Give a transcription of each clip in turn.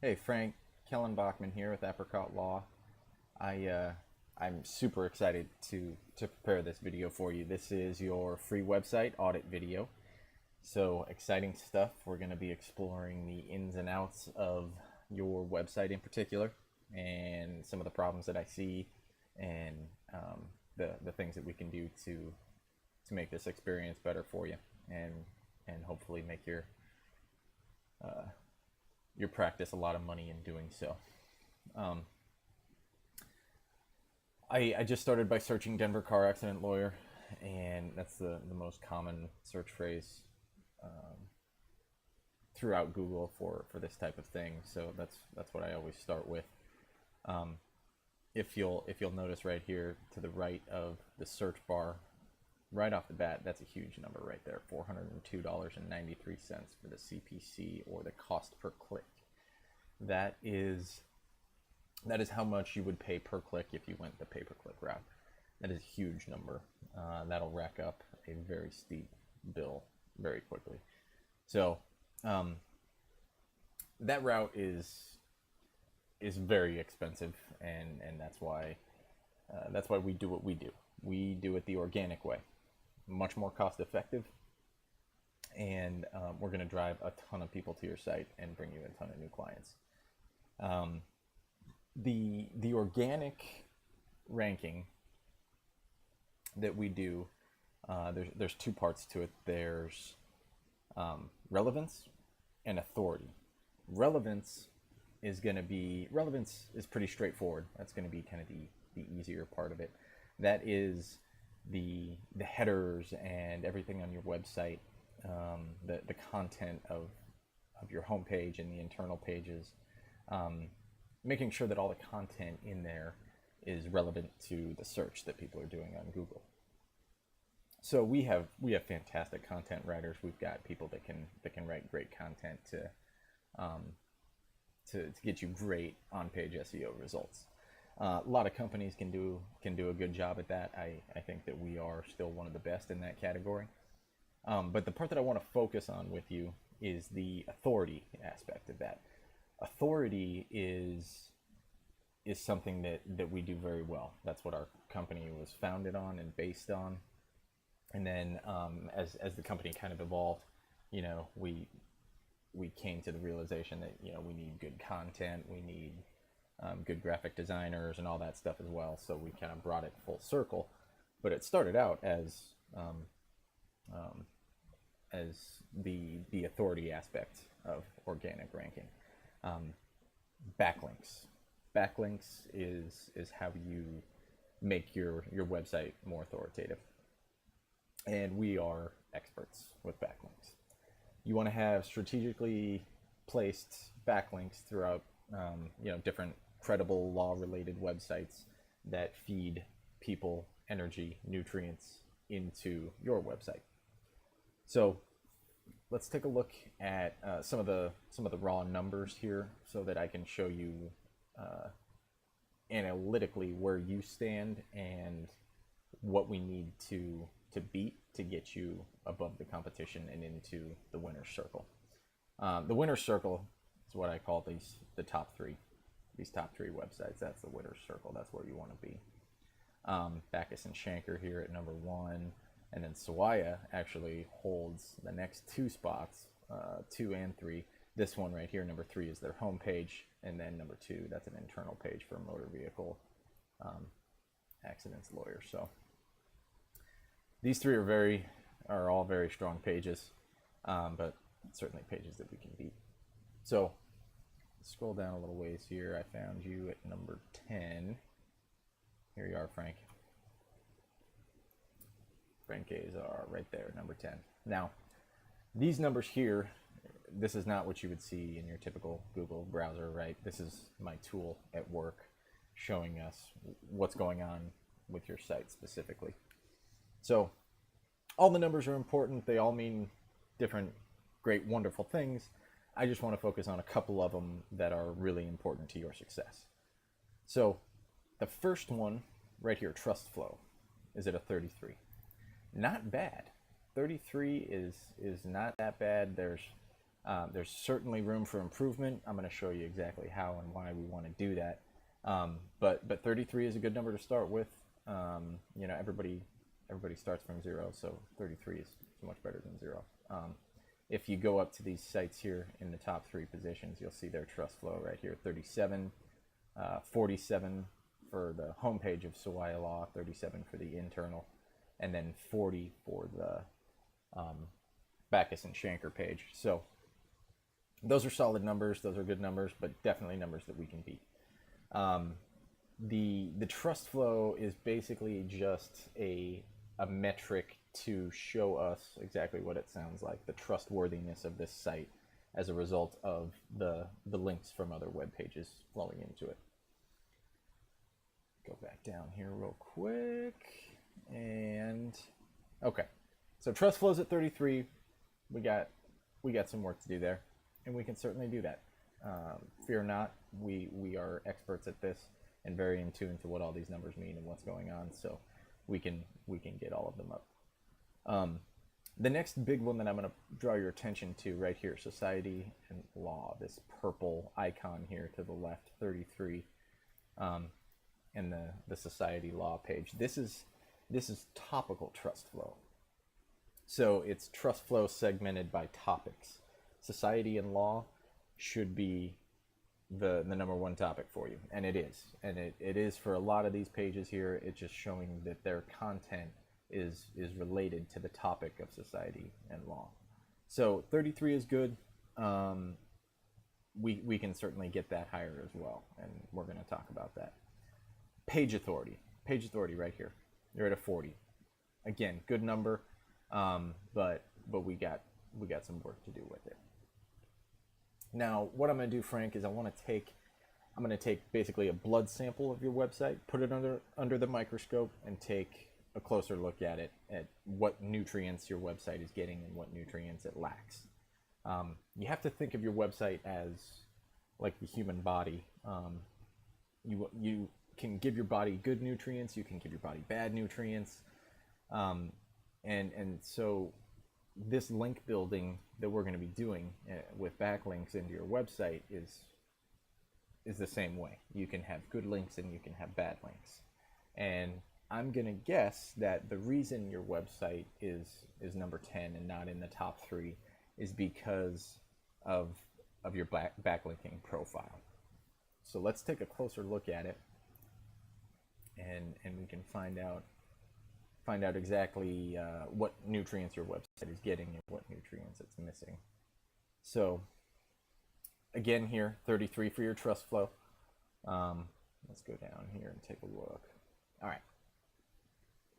Hey Frank, Kellen Bachman here with Apricot Law. I'm super excited to prepare this video for you. This is your free website audit video. So exciting stuff. We're going to be exploring the ins and outs of your website in particular, and some of the problems that I see, and the things that we can do to make this experience better for you, and hopefully make your practice a lot of money in doing so. I just started by searching Denver car accident lawyer, and that's the most common search phrase throughout Google for this type of thing. So that's what I always start with. If you'll notice right here to the right of the search bar, right off the bat, that's a huge number right there, $402.93 for the CPC, or the cost per click. That is how much you would pay per click if you went the pay-per-click route. That is a huge number. That'll rack up a very steep bill very quickly. So that route is very expensive, and that's why we do what we do. We do it the organic way, much more cost effective, and we're going to drive a ton of people to your site and bring you a ton of new clients. The organic ranking that we do, there's two parts to it. There's relevance and authority. Relevance is pretty straightforward. That's going to be kind of the easier part of it. That is the headers and everything on your website, the content of your homepage and the internal pages, making sure that all the content in there is relevant to the search that people are doing on Google. So we have fantastic content writers. We've got people that can write great content to get you great on-page SEO results. A lot of companies can do a good job at that. I think that we are still one of the best in that category. But the part that I want to focus on with you is the authority aspect of that. Authority is something that we do very well. That's what our company was founded on and based on. And then as the company kind of evolved, we came to the realization that we need good content, we need good graphic designers and all that stuff as well. So we kind of brought it full circle. But it started out as the authority aspect of organic ranking. Backlinks is how you make your website more authoritative, and we are experts with backlinks. You want to have strategically placed backlinks throughout different credible law-related websites that feed people energy, nutrients into your website. So let's take a look at some of the raw numbers here, so that I can show you analytically where you stand and what we need to beat to get you above the competition and into the winner's circle. The winner's circle is what I call the top three. These top three websites, that's the winner's circle. That's where you want to be. Backus and Shanker here at number 1. And then Sawaya actually holds the next two spots, 2 and 3. This one right here, number 3, is their home page, and then number 2, that's an internal page for motor vehicle accidents lawyer. So these three are all very strong pages, but certainly pages that we can beat. So scroll down a little ways here. I found you at number 10. Here you are, Frank. Frank Azar right there, number 10. Now, these numbers here, this is not what you would see in your typical Google browser, right? This is my tool at work showing us what's going on with your site specifically. So all the numbers are important. They all mean different, great, wonderful things. I just want to focus on a couple of them that are really important to your success. So the first one right here, trust flow, is at a 33. Not bad. 33 is not that bad. There's There's certainly room for improvement. I'm going to show you exactly how and why we want to do that. But 33 is a good number to start with. You know, everybody starts from 0, so 33 is much better than 0. If you go up to these sites here in the top 3 positions, you'll see their trust flow right here: 37, 47 for the homepage of Sawaya Law, 37 for the internal, and then 40 for the Backus and Shanker page. So those are solid numbers. Those are good numbers, but definitely numbers that we can beat. The trust flow is basically just a metric to show us exactly what it sounds like, the trustworthiness of this site as a result of the links from other web pages flowing into it. Go back down here real quick, and okay, so trust flows at 33. We got some work to do there, and we can certainly do that. Fear not, we are experts at this and very in tune to what all these numbers mean and what's going on, so we can get all of them up. The next big one that I'm going to draw your attention to right here, society and law, this purple icon here to the left, 33, and the society law page. This is topical trust flow. So it's trust flow segmented by topics. Society and law should be the number 1 topic for you, and it is. And it is for a lot of these pages here. It's just showing that their content is related to the topic of society and law. So 33 is good. We can certainly get that higher as well, and we're going to talk about that. Page authority right here. You're at a 40. Again, good number, but we got some work to do with it. Now, what I'm going to do, Frank, is I'm going to take basically a blood sample of your website, put it under the microscope, and take a closer look at it, at what nutrients your website is getting and what nutrients it lacks. You have to think of your website as like the human body. You can give your body good nutrients, you can give your body bad nutrients, and so this link building that we're going to be doing with backlinks into your website is the same way. You can have good links and you can have bad links, and I'm going to guess that the reason your website is number 10 and not in the top 3 is because of your backlinking profile. So let's take a closer look at it, and we can find out exactly what nutrients your website is getting and what nutrients it's missing. So again here, 33 for your trust flow. Let's go down here and take a look. All right.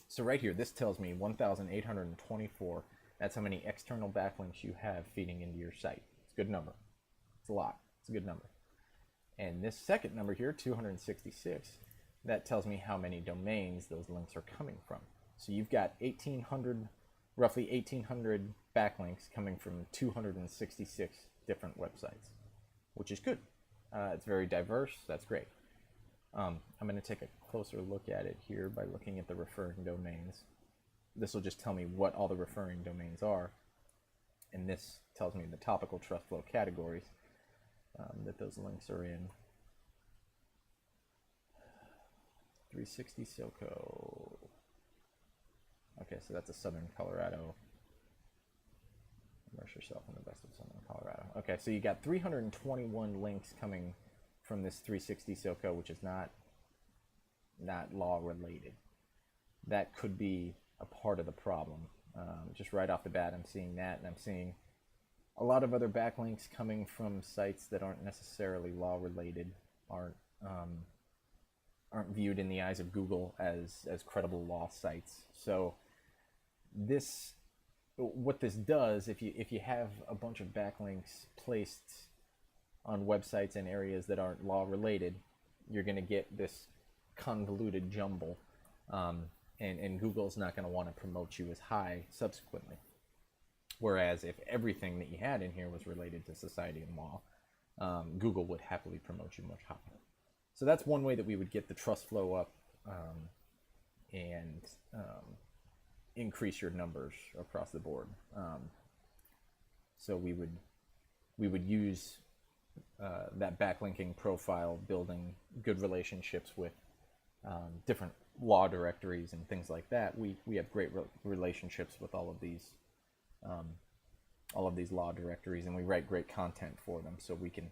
So right here, this tells me 1,824. That's how many external backlinks you have feeding into your site. It's a good number. It's a lot. It's a good number. And this second number here, 266, that tells me how many domains those links are coming from. So you've got roughly 1,800 backlinks coming from 266 different websites, which is good. It's very diverse. That's great. I'm going to take a closer look at it here by looking at the referring domains. This will just tell me what all the referring domains are, and this tells me the topical trust flow categories that those links are in. 360 SoCo. Okay, so that's a Southern Colorado. Immerse yourself in the best of Southern Colorado. Okay, so you got 321 links coming from this 360 SoCo, which is not law related. That could be a part of the problem. Just right off the bat, I'm seeing that, and I'm seeing a lot of other backlinks coming from sites that aren't necessarily law related, aren't viewed in the eyes of Google as credible law sites. So what this does, if you have a bunch of backlinks placed on websites in areas that aren't law related, you're going to get this convoluted jumble, and Google's not going to want to promote you as high subsequently. Whereas if everything that you had in here was related to society and law, Google would happily promote you much higher. So that's one way that we would get the trust flow up and increase your numbers across the board. So we would we would use that backlinking profile, building good relationships with different law directories and things like that. We have great relationships with all of these law directories, and we write great content for them, so we can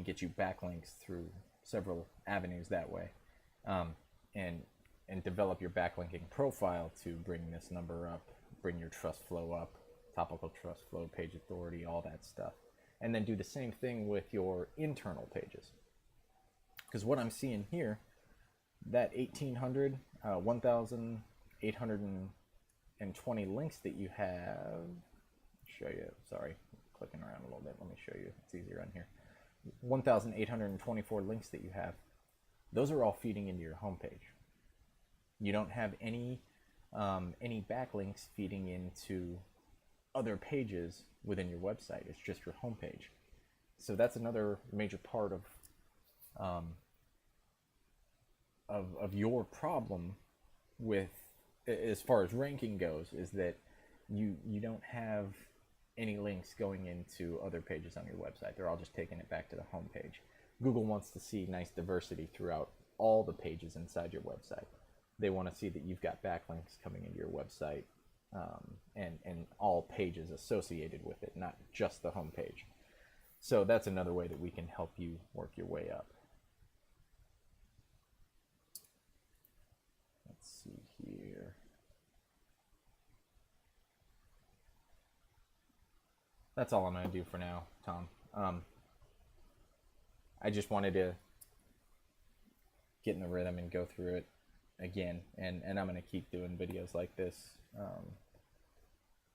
get you backlinks through several avenues that way, and develop your backlinking profile to bring this number up, bring your trust flow up, topical trust flow, page authority, all that stuff. And then do the same thing with your internal pages. Because what I'm seeing here, that 1,820 links that you have, show you, sorry, clicking around a little bit, let me show you, it's easier on here. 1,824 links that you have, those are all feeding into your homepage. You don't have any backlinks feeding into other pages within your website. It's just your homepage. So that's another major part of your problem with, as far as ranking goes, is that you don't have any links going into other pages on your website. They're all just taking it back to the homepage. Google wants to see nice diversity throughout all the pages inside your website. They want to see that you've got backlinks coming into your website, and all pages associated with it, not just the home page. So that's another way that we can help you work your way up. Let's see here. That's all I'm going to do for now, Tom. I just wanted to get in the rhythm and go through it again, and I'm going to keep doing videos like this.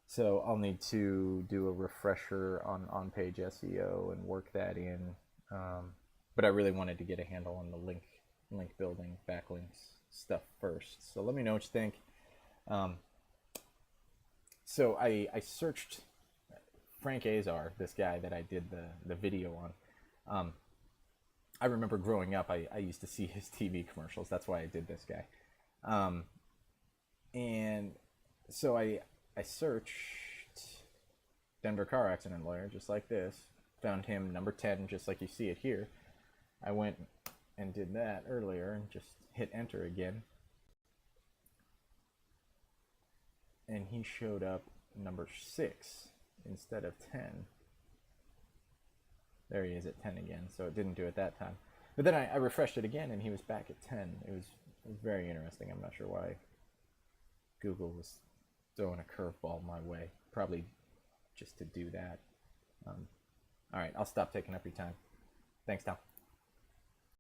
So I'll need to do a refresher on page SEO and work that in. But I really wanted to get a handle on the link building, backlinks stuff first. So let me know what you think. So I searched Frank Azar, this guy that I did the video on. I remember growing up, I used to see his TV commercials. That's why I did this guy. And so I searched Denver car accident lawyer, just like this. Found him number 10, just like you see it here. I went and did that earlier and just hit enter again. And he showed up number 6 instead of 10. There he is at 10 again, so it didn't do it that time. But then I refreshed it again, and he was back at 10. It was very interesting. I'm not sure why Google was throwing a curveball my way. Probably just to do that. All right, I'll stop taking up your time. Thanks, Tom.